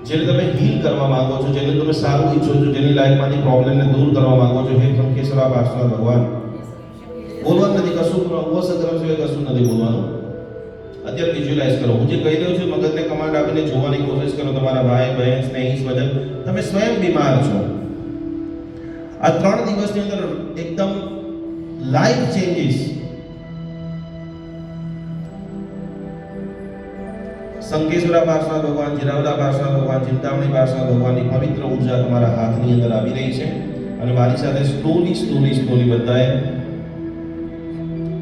જેને તમે હીલ કરવા માંગો છો, જેને તમે સારું ઈચ્છો છો, જેની લાઈફમાંથી પ્રોબ્લેમને દૂર કરવા માંગો છો, હે શંકેશ્વરા પાર્શ્વનાથ ભગવાન. બોલવાનું નથી કશું, ઉપવાસક્રમ સિવાય કશું નથી બોલવાનું. અત્યારે વિઝ્યુલાઇઝ કરો. હું જે કહી રહ્યો છું મગજને કમાન્ડ આપીને જોવાની કોશિશ કરો. તમારા ભાઈ બહેન સ્નેહી સ્વજન, તમે સ્વયં બીમાર છો. આ 3 દિવસની અંદર એકદમ લાઈફ ચેન્જીસ. શંકેશ્વરા પાર્શ્વનાથ ભગવાન, જીરાવલા પાર્શ્વનાથ ભગવાન, ચિંતામણી પાર્શ્વનાથ ભગવાનની પવિત્ર ઉર્જા તમારા હાથની અંદર આવી રહી છે. અને મારી સાથે સ્લોલી બધાએ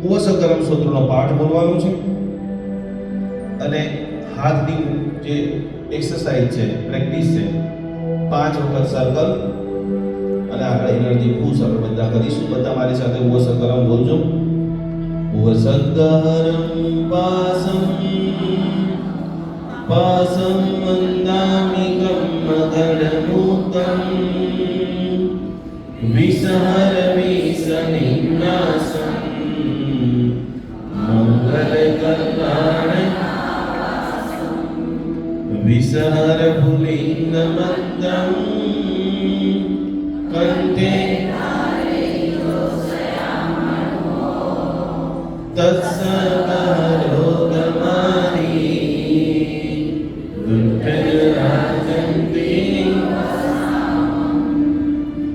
ઉપવાસક્રમ સૂત્રનો પાઠ બોલવાનો છે. અને હાથની જે એક્સરસાઇઝ છે, પ્રેક્ટિસ છે, 5 વખત સર્કલ અને આગળ એનર્જી પુશ આપણે બધા કરીશું. બધા મારી સાથે ઉપવાસક્રમ બોલજો. ઉપવાસદ્ધારમ પાસમ પાસમ મંદામિકમ મગરમૂતમ વિસહર વિસનિન્નાસમ મંગલકલ્યાણ વિસહર પુલિંગમદ્દમ કંઠે તત્સર્વરોગમારી દુર્ગરાજંતિ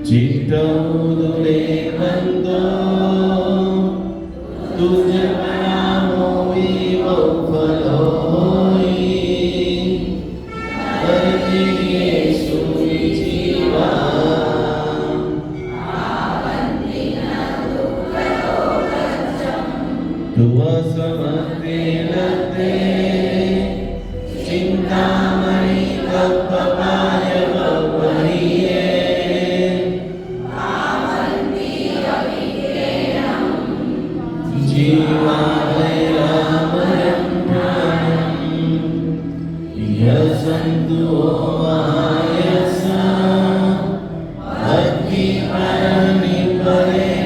ચિત્તૌદુલે બંદો તુજ પરામો વિવો ફલોઈ હરિયે સુવિજીવા સમતે લતે ચિંતામણી કલ્પપાય ભવરીયે જીવાય રામયં પ્રાણમ યસંતુ વાયસા ભક્તિ પરનિ પરેણ